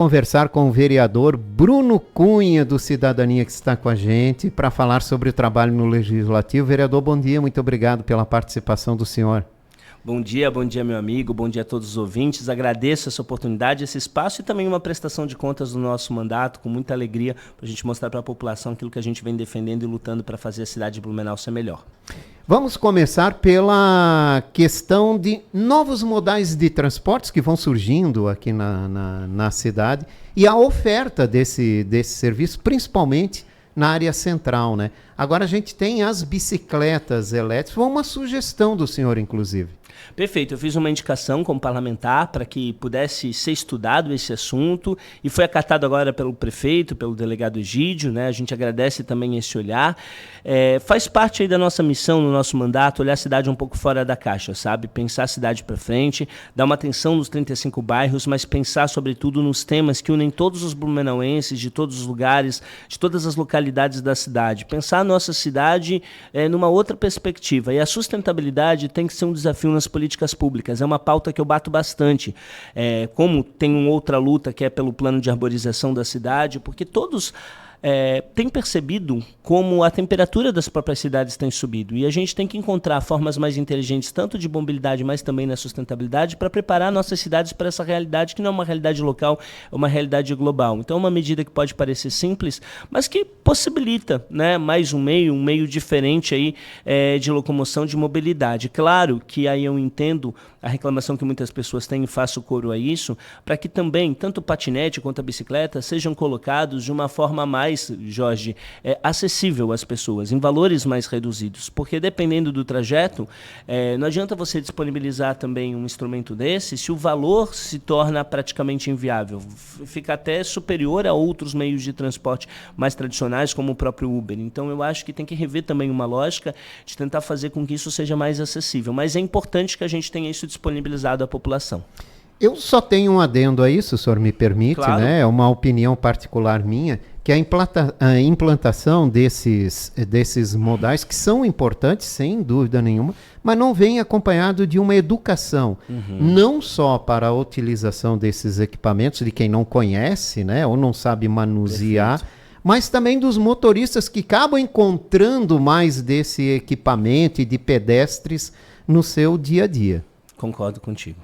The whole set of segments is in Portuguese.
Conversar com o vereador Bruno Cunha, do Cidadania, que está com a gente, para falar sobre o trabalho no Legislativo. Vereador, bom dia, muito obrigado pela participação do senhor. Bom dia, meu amigo, bom dia a todos os ouvintes. Agradeço essa oportunidade, esse espaço e também uma prestação de contas do nosso mandato, com muita alegria, para a gente mostrar para a população aquilo que a gente vem defendendo e lutando para fazer a cidade de Blumenau ser melhor. Vamos começar pela questão de novos modais de transportes que vão surgindo aqui na cidade e a oferta desse serviço, principalmente na área central, né? Agora a gente tem as bicicletas elétricas, foi uma sugestão do senhor, inclusive. Perfeito, eu fiz uma indicação como parlamentar para que pudesse ser estudado esse assunto e foi acatado agora pelo prefeito, pelo delegado Egídio, né? A gente agradece também esse olhar. Faz parte aí da nossa missão, no nosso mandato, olhar a cidade um pouco fora da caixa, sabe? Pensar a cidade para frente, dar uma atenção nos 35 bairros, mas pensar sobretudo nos temas que unem todos os blumenauenses, de todos os lugares, de todas as localidades da cidade. Pensar a nossa cidade numa outra perspectiva. E a sustentabilidade tem que ser um desafio nas políticas públicas. É uma pauta que eu bato bastante. Como tem uma outra luta que é pelo plano de arborização da cidade, porque todos têm percebido como a temperatura das próprias cidades tem subido. E a gente tem que encontrar formas mais inteligentes, tanto de mobilidade, mas também na sustentabilidade, para preparar nossas cidades para essa realidade, que não é uma realidade local, é uma realidade global. Então é uma medida que pode parecer simples, mas que possibilita, né, mais um meio diferente aí, de locomoção, de mobilidade. Claro que aí eu entendo a reclamação que muitas pessoas têm e faço coro a isso, para que também, tanto o patinete quanto a bicicleta, sejam colocados de uma forma mais, Jorge, acessível às pessoas, em valores mais reduzidos, porque dependendo do trajeto, não adianta você disponibilizar também um instrumento desse se o valor se torna praticamente inviável, fica até superior a outros meios de transporte mais tradicionais, como o próprio Uber. Então eu acho que tem que rever também uma lógica de tentar fazer com que isso seja mais acessível, mas é importante que a gente tenha isso disponibilizado à população. Eu só tenho um adendo a isso, se o senhor me permite, Claro. né? É uma opinião particular minha, que a implantação desses modais, que são importantes, sem dúvida nenhuma, mas não vem acompanhado de uma educação, não só para a utilização desses equipamentos, de quem não conhece, né? Ou não sabe manusear, perfeito, mas também dos motoristas que acabam encontrando mais desse equipamento e de pedestres no seu dia a dia. Concordo contigo.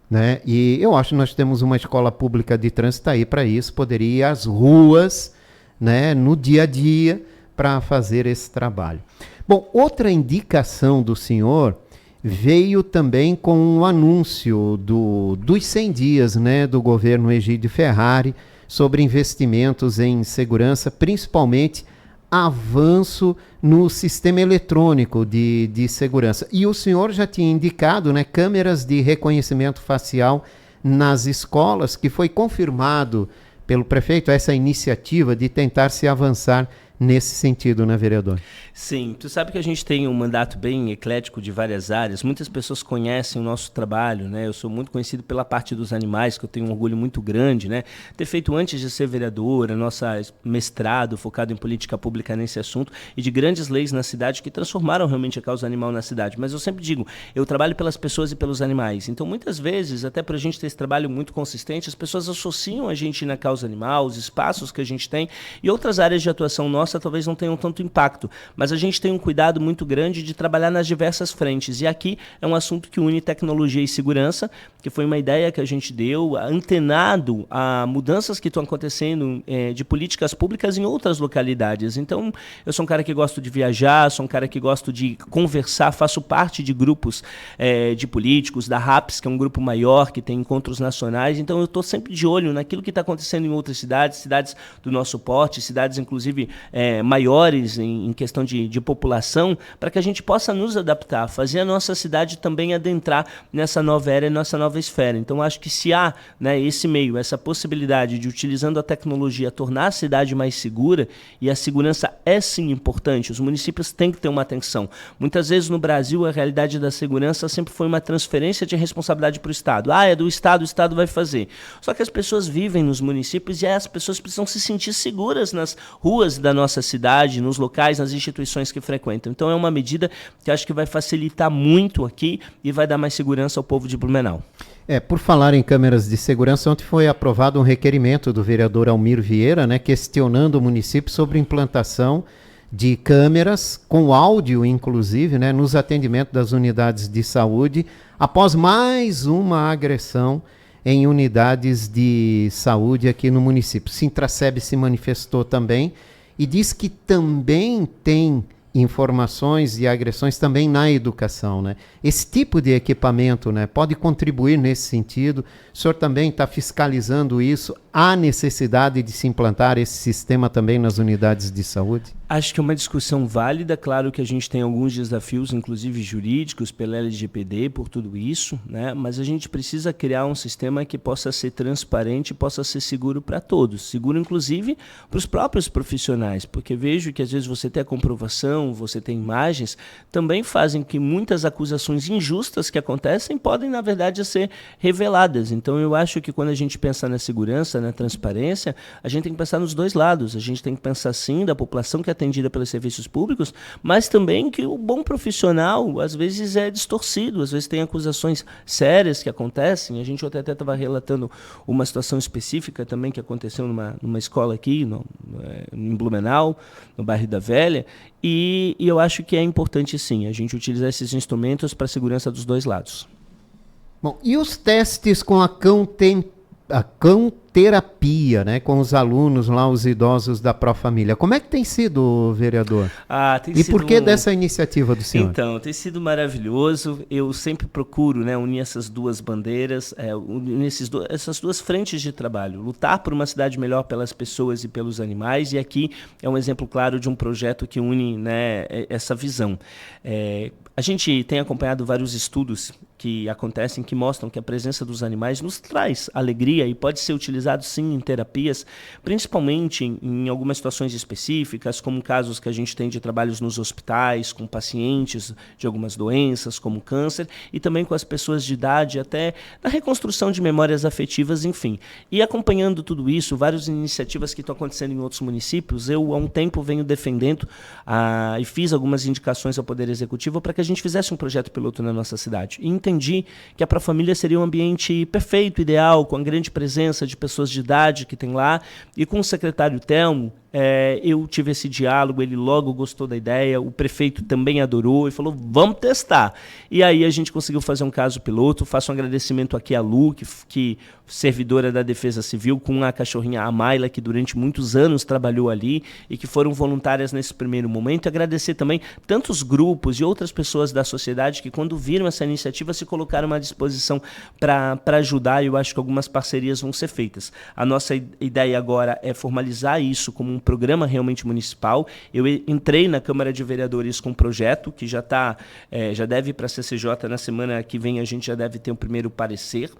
Né? E eu acho que nós temos uma escola pública de trânsito aí para isso, poderia ir às ruas, né, no dia a dia para fazer esse trabalho. Bom, outra indicação do senhor veio também com um anúncio dos 100 dias, né, do governo Egídio Ferrari sobre investimentos em segurança, principalmente avanço no sistema eletrônico de segurança. E o senhor já tinha indicado, né, câmeras de reconhecimento facial nas escolas, que foi confirmado pelo prefeito essa iniciativa de tentar se avançar nesse sentido, né, vereador? Sim, tu sabe que a gente tem um mandato bem eclético de várias áreas, muitas pessoas conhecem o nosso trabalho, né? Eu sou muito conhecido pela parte dos animais, que eu tenho um orgulho muito grande, né? Ter feito antes de ser vereadora, nossa mestrado focado em política pública nesse assunto e de grandes leis na cidade que transformaram realmente a causa animal na cidade. Mas eu sempre digo, eu trabalho pelas pessoas e pelos animais, então muitas vezes, até para a gente ter esse trabalho muito consistente, as pessoas associam a gente na causa animal, os espaços que a gente tem e outras áreas de atuação nossa talvez não tenham tanto impacto, mas a gente tem um cuidado muito grande de trabalhar nas diversas frentes, e aqui é um assunto que une tecnologia e segurança, que foi uma ideia que a gente deu, antenado a mudanças que estão acontecendo de políticas públicas em outras localidades. Então, eu sou um cara que gosto de viajar, sou um cara que gosto de conversar, faço parte de grupos de políticos, da RAPS, que é um grupo maior, que tem encontros nacionais, então eu estou sempre de olho naquilo que está acontecendo em outras cidades, cidades do nosso porte, cidades inclusive maiores em questão de população, para que a gente possa nos adaptar, fazer a nossa cidade também adentrar nessa nova era e nessa nova esfera. Então, acho que se há, né, esse meio, essa possibilidade de, utilizando a tecnologia, tornar a cidade mais segura, e a segurança é sim importante, os municípios têm que ter uma atenção. Muitas vezes no Brasil, a realidade da segurança sempre foi uma transferência de responsabilidade para o Estado. É do Estado, o Estado vai fazer. Só que as pessoas vivem nos municípios e as pessoas precisam se sentir seguras nas ruas da nossa cidade, nos locais, nas instituições que frequentam. Então é uma medida que acho que vai facilitar muito aqui e vai dar mais segurança ao povo de Blumenau. Por falar em câmeras de segurança, ontem foi aprovado um requerimento do vereador Almir Vieira, né, questionando o município sobre implantação de câmeras, com áudio inclusive, né, nos atendimentos das unidades de saúde, após mais uma agressão em unidades de saúde aqui no município. Sintraceb se manifestou também e diz que também tem informações e agressões também na educação, né? Esse tipo de equipamento, né, pode contribuir nesse sentido. O senhor também está fiscalizando isso? Há necessidade de se implantar esse sistema também nas unidades de saúde? Acho que é uma discussão válida. Claro que a gente tem alguns desafios, inclusive jurídicos, pela LGPD, por tudo isso, né? Mas a gente precisa criar um sistema que possa ser transparente e possa ser seguro para todos. Seguro, inclusive, para os próprios profissionais, porque vejo que às vezes você tem a comprovação, você tem imagens, também fazem que muitas acusações injustas que acontecem podem, na verdade, ser reveladas. Então, eu acho que quando a gente pensa na segurança, na transparência, a gente tem que pensar nos dois lados. A gente tem que pensar, sim, da população que é atendida pelos serviços públicos, mas também que o bom profissional, às vezes, é distorcido, às vezes tem acusações sérias que acontecem. A gente até estava relatando uma situação específica também que aconteceu numa escola aqui, em Blumenau, no bairro da Velha, e eu acho que é importante, sim, a gente utilizar esses instrumentos para a segurança dos dois lados. Bom, e os testes com a cãoterapia, né, com os alunos lá, os idosos da Profamília? Como é que tem sido, vererador? E por que dessa iniciativa do senhor? Então, tem sido maravilhoso. Eu sempre procuro, né, unir essas duas bandeiras, unir essas duas frentes de trabalho. Lutar por uma cidade melhor pelas pessoas e pelos animais. E aqui é um exemplo claro de um projeto que une, né, essa visão. A gente tem acompanhado vários estudos que acontecem, que mostram que a presença dos animais nos traz alegria e pode ser utilizado, sim, em terapias, principalmente em algumas situações específicas, como casos que a gente tem de trabalhos nos hospitais, com pacientes de algumas doenças, como câncer, e também com as pessoas de idade, até na reconstrução de memórias afetivas, enfim. E acompanhando tudo isso, várias iniciativas que estão acontecendo em outros municípios, eu há um tempo venho defendendo e fiz algumas indicações ao Poder Executivo para que a gente fizesse um projeto piloto na nossa cidade. E entendi que a Profamília seria um ambiente perfeito, ideal, com a grande presença de pessoas de idade que tem lá, e com o secretário Telmo, eu tive esse diálogo, ele logo gostou da ideia, o prefeito também adorou e falou, vamos testar. E aí a gente conseguiu fazer um caso piloto. Faço um agradecimento aqui à Lu, que servidora da Defesa Civil, com a cachorrinha Amaila, que durante muitos anos trabalhou ali e que foram voluntárias nesse primeiro momento. E agradecer também tantos grupos e outras pessoas da sociedade que, quando viram essa iniciativa, se colocaram à disposição para ajudar, e eu acho que algumas parcerias vão ser feitas. A nossa ideia agora é formalizar isso como um programa realmente municipal. Eu entrei na Câmara de Vereadores com um projeto que já deve ir para a CCJ na semana que vem. A gente já deve ter um primeiro parecer,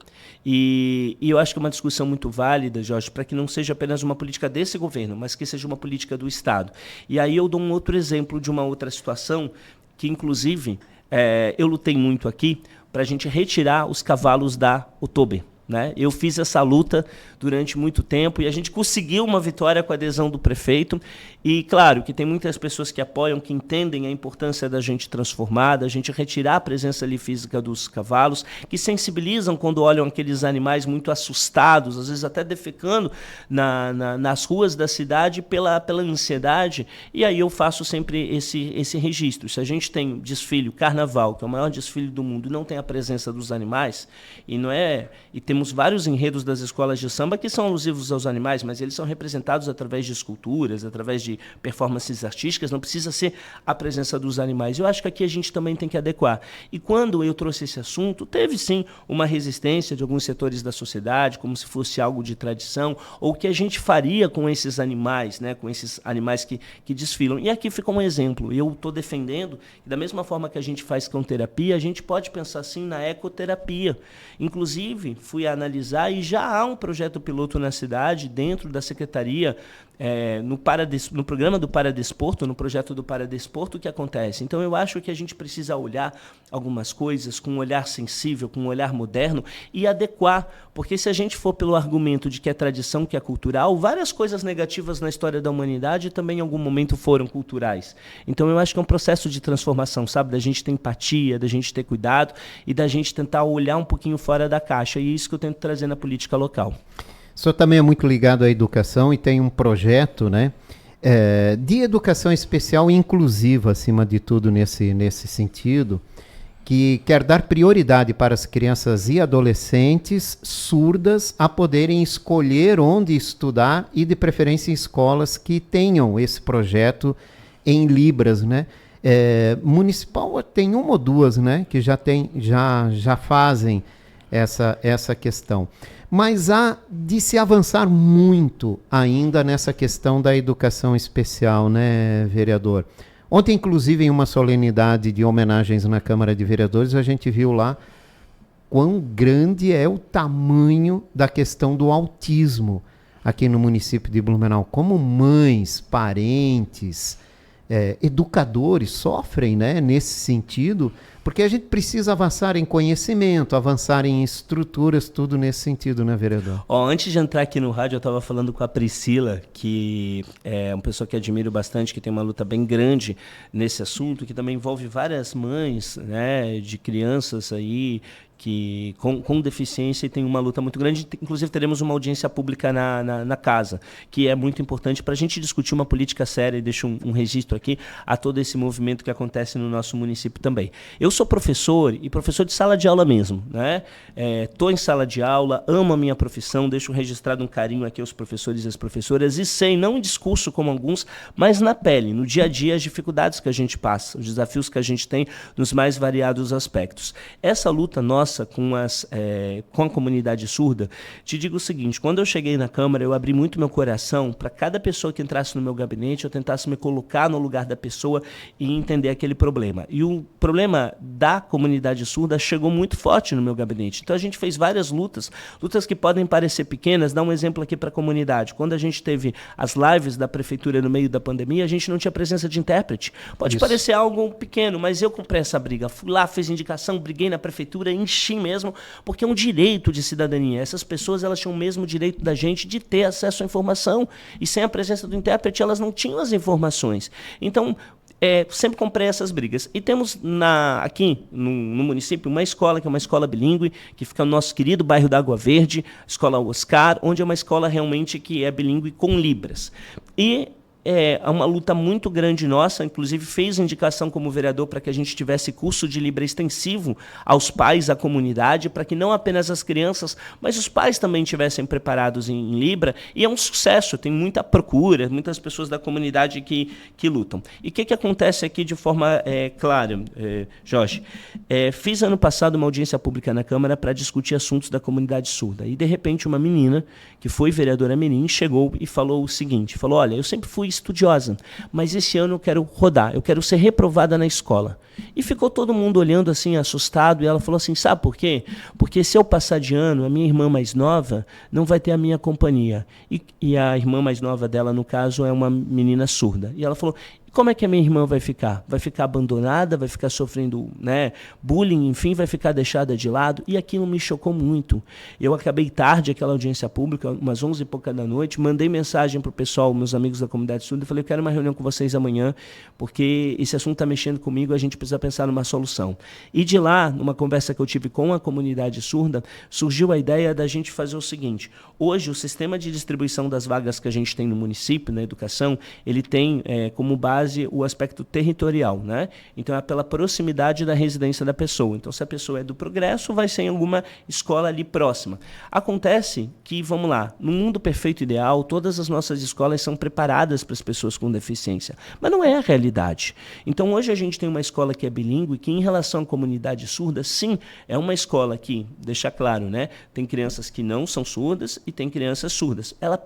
e eu acho que é uma discussão muito válida, Jorge, para que não seja apenas uma política desse governo, mas que seja uma política do Estado. E aí eu dou um outro exemplo de uma outra situação que, inclusive, eu lutei muito aqui para a gente retirar os cavalos da Oktober, né? Eu fiz essa luta durante muito tempo e a gente conseguiu uma vitória com a adesão do prefeito. E claro que tem muitas pessoas que apoiam, que entendem a importância da gente transformar, da gente retirar a presença ali física dos cavalos, que sensibilizam quando olham aqueles animais muito assustados, às vezes até defecando nas ruas da cidade pela ansiedade. E aí eu faço sempre esse registro. Se a gente tem desfile, carnaval, que é o maior desfile do mundo, e não tem a presença dos animais, e temos vários enredos das escolas de samba que são alusivos aos animais, mas eles são representados através de esculturas, através de performances artísticas, não precisa ser a presença dos animais. Eu acho que aqui a gente também tem que adequar. E quando eu trouxe esse assunto, teve sim uma resistência de alguns setores da sociedade, como se fosse algo de tradição, ou o que a gente faria com esses animais, né, com esses animais que desfilam. E aqui fica um exemplo. Eu estou defendendo que, da mesma forma que a gente faz com terapia, a gente pode pensar assim na ecoterapia. Inclusive, fui e analisar, e já há um projeto piloto na cidade, dentro da secretaria, no programa do Paradesporto, no projeto do Paradesporto, que acontece. Então, eu acho que a gente precisa olhar algumas coisas com um olhar sensível, com um olhar moderno e adequar, porque se a gente for pelo argumento de que é tradição, que é cultural, várias coisas negativas na história da humanidade também em algum momento foram culturais. Então, eu acho que é um processo de transformação, sabe? Da gente ter empatia, da gente ter cuidado e da gente tentar olhar um pouquinho fora da caixa. E é isso que eu tento trazer na política local. O senhor também é muito ligado à educação e tem um projeto, né, de educação especial e inclusiva, acima de tudo, nesse sentido, que quer dar prioridade para as crianças e adolescentes surdas a poderem escolher onde estudar e, de preferência, em escolas que tenham esse projeto em Libras, né? Municipal tem uma ou duas, né, que já fazem essa questão. Mas há de se avançar muito ainda nessa questão da educação especial, né, vereador? Ontem, inclusive, em uma solenidade de homenagens na Câmara de Vereadores, a gente viu lá quão grande é o tamanho da questão do autismo aqui no município de Blumenau. Como mães, parentes, educadores sofrem, né, nesse sentido, porque a gente precisa avançar em conhecimento, avançar em estruturas, tudo nesse sentido, né, vereador? Antes de entrar aqui no rádio, eu estava falando com a Priscila, que é uma pessoa que admiro bastante, que tem uma luta bem grande nesse assunto, que também envolve várias mães, né, de crianças aí, que com deficiência, e tem uma luta muito grande. Inclusive, teremos uma audiência pública na casa, que é muito importante para a gente discutir uma política séria, e deixo um registro aqui a todo esse movimento que acontece no nosso município também. Eu sou professor, e professor de sala de aula mesmo, né? Estou em sala de aula, amo a minha profissão, deixo registrado um carinho aqui aos professores e às professoras, e sei, não em discurso como alguns, mas na pele, no dia a dia, as dificuldades que a gente passa, os desafios que a gente tem nos mais variados aspectos. Essa luta nossa com a comunidade surda, te digo o seguinte: quando eu cheguei na Câmara, eu abri muito meu coração para cada pessoa que entrasse no meu gabinete, eu tentasse me colocar no lugar da pessoa e entender aquele problema. E o problema da comunidade surda chegou muito forte no meu gabinete. Então a gente fez várias lutas que podem parecer pequenas. Dá um exemplo aqui para a comunidade. Quando a gente teve as lives da prefeitura no meio da pandemia, a gente não tinha presença de intérprete. Pode parecer algo pequeno, mas eu comprei essa briga. Fui lá, fiz indicação, briguei na prefeitura, enchi mesmo, porque é um direito de cidadania. Essas pessoas, elas tinham o mesmo direito da gente de ter acesso à informação, e sem a presença do intérprete elas não tinham as informações. Então, sempre comprei essas brigas. E temos aqui no município uma escola, que é uma escola bilíngue, que fica no nosso querido bairro da Água Verde, Escola Oscar, onde é uma escola realmente que é bilíngue com Libras. E é uma luta muito grande nossa, inclusive fez indicação como vereador para que a gente tivesse curso de Libra extensivo aos pais, à comunidade, para que não apenas as crianças, mas os pais também estivessem preparados em Libra, e é um sucesso, tem muita procura, muitas pessoas da comunidade que lutam. E o que acontece aqui de forma clara, Jorge? Fiz ano passado uma audiência pública na Câmara para discutir assuntos da comunidade surda, e de repente uma menina, que foi vereadora mirim, chegou e falou o seguinte, olha, eu sempre fui estudiosa, mas esse ano eu quero rodar, eu quero ser reprovada na escola. E ficou todo mundo olhando assim, assustado, e ela falou assim, sabe por quê? Porque se eu passar de ano, a minha irmã mais nova não vai ter a minha companhia. E a irmã mais nova dela, no caso, é uma menina surda. E ela falou, como é que a minha irmã vai ficar? Vai ficar abandonada, vai ficar sofrendo, né, bullying, enfim, vai ficar deixada de lado? E aquilo me chocou muito. Eu acabei tarde aquela audiência pública, umas 11 e pouca da noite, mandei mensagem para o pessoal, meus amigos da comunidade surda, e falei, eu quero uma reunião com vocês amanhã, porque esse assunto está mexendo comigo, a gente precisa pensar numa solução. E de lá, numa conversa que eu tive com a comunidade surda, surgiu a ideia da gente fazer o seguinte: hoje, o sistema de distribuição das vagas que a gente tem no município, na educação, ele tem como base o aspecto territorial, né? Então é pela proximidade da residência da pessoa. Então, se a pessoa é do Progresso, vai ser em alguma escola ali próxima. Acontece que, vamos lá, no mundo perfeito ideal, todas as nossas escolas são preparadas para as pessoas com deficiência, mas não é a realidade. Então, hoje a gente tem uma escola que é bilíngue, que em relação à comunidade surda, sim, é uma escola que, deixa claro, né, tem crianças que não são surdas e tem crianças surdas. Ela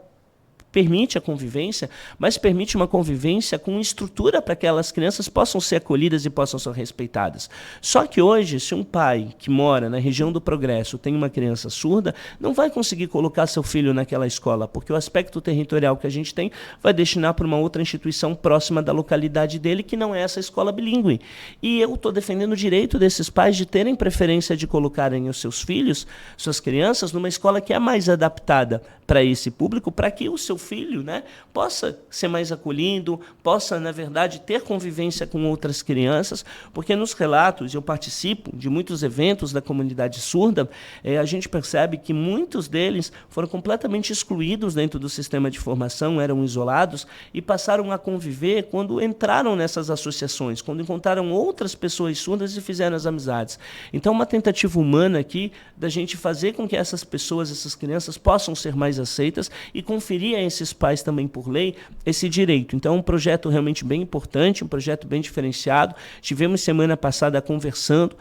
permite a convivência, mas permite uma convivência com estrutura para que aquelas crianças possam ser acolhidas e possam ser respeitadas. Só que hoje, se um pai que mora na região do Progresso tem uma criança surda, não vai conseguir colocar seu filho naquela escola, porque o aspecto territorial que a gente tem vai destinar para uma outra instituição próxima da localidade dele, que não é essa escola bilíngue. E eu estou defendendo o direito desses pais de terem preferência de colocarem os seus filhos, suas crianças, numa escola que é mais adaptada para esse público, para que o seu filho, né, possa ser mais acolhido, possa, na verdade, ter convivência com outras crianças, porque nos relatos, eu participo de muitos eventos da comunidade surda, a gente percebe que muitos deles foram completamente excluídos dentro do sistema de formação, eram isolados e passaram a conviver quando entraram nessas associações, quando encontraram outras pessoas surdas e fizeram as amizades. Então, uma tentativa humana aqui da gente fazer com que essas pessoas, essas crianças, possam ser mais aceitas e conferir a esses pais também por lei esse direito. Então, é um projeto realmente bem importante, um projeto bem diferenciado. Tivemos semana passada conversando,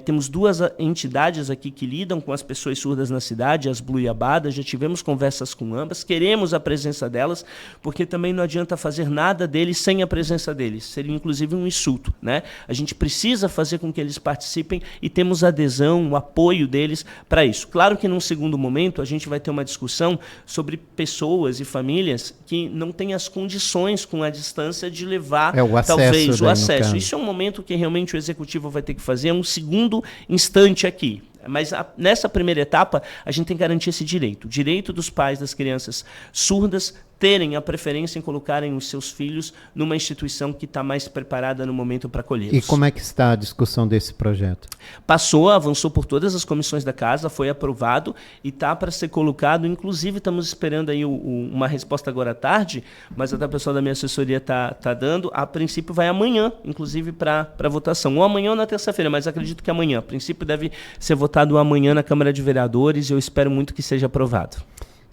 temos duas entidades aqui que lidam com as pessoas surdas na cidade, as Blue e a Bada, já tivemos conversas com ambas, queremos a presença delas, porque também não adianta fazer nada deles sem a presença deles, seria inclusive um insulto, né? A gente precisa fazer com que eles participem e temos adesão, o apoio deles para isso. Claro que num segundo momento a gente vai ter uma discussão sobre pessoas e famílias que não têm as condições com a distância de levar o acesso, talvez o daí, acesso. Isso é um momento que realmente o executivo vai ter que fazer, um segundo instante aqui. Mas nessa primeira etapa, a gente tem que garantir esse direito. O direito dos pais das crianças surdas terem a preferência em colocarem os seus filhos numa instituição que está mais preparada no momento para acolhê-los. E como é que está a discussão desse projeto? Passou, avançou por todas as comissões da casa, foi aprovado e está para ser colocado. Inclusive, estamos esperando aí uma resposta agora à tarde, mas até o pessoal da minha assessoria está dando. A princípio vai amanhã, inclusive, para votação. Ou amanhã ou na terça-feira, mas acredito que amanhã. A princípio deve ser votado amanhã na Câmara de Vereadores e eu espero muito que seja aprovado.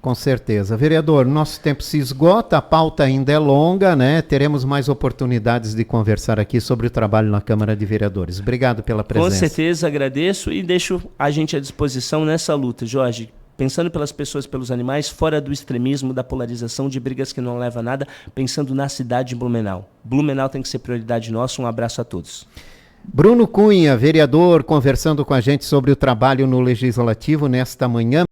Com certeza. Vereador, nosso tempo se esgota, a pauta ainda é longa, né? Teremos mais oportunidades de conversar aqui sobre o trabalho na Câmara de Vereadores. Obrigado pela presença. Com certeza, agradeço e deixo a gente à disposição nessa luta, Jorge. Pensando pelas pessoas, pelos animais, fora do extremismo, da polarização, de brigas que não levam a nada, pensando na cidade de Blumenau. Blumenau tem que ser prioridade nossa. Um abraço a todos. Bruno Cunha, vereador, conversando com a gente sobre o trabalho no Legislativo nesta manhã.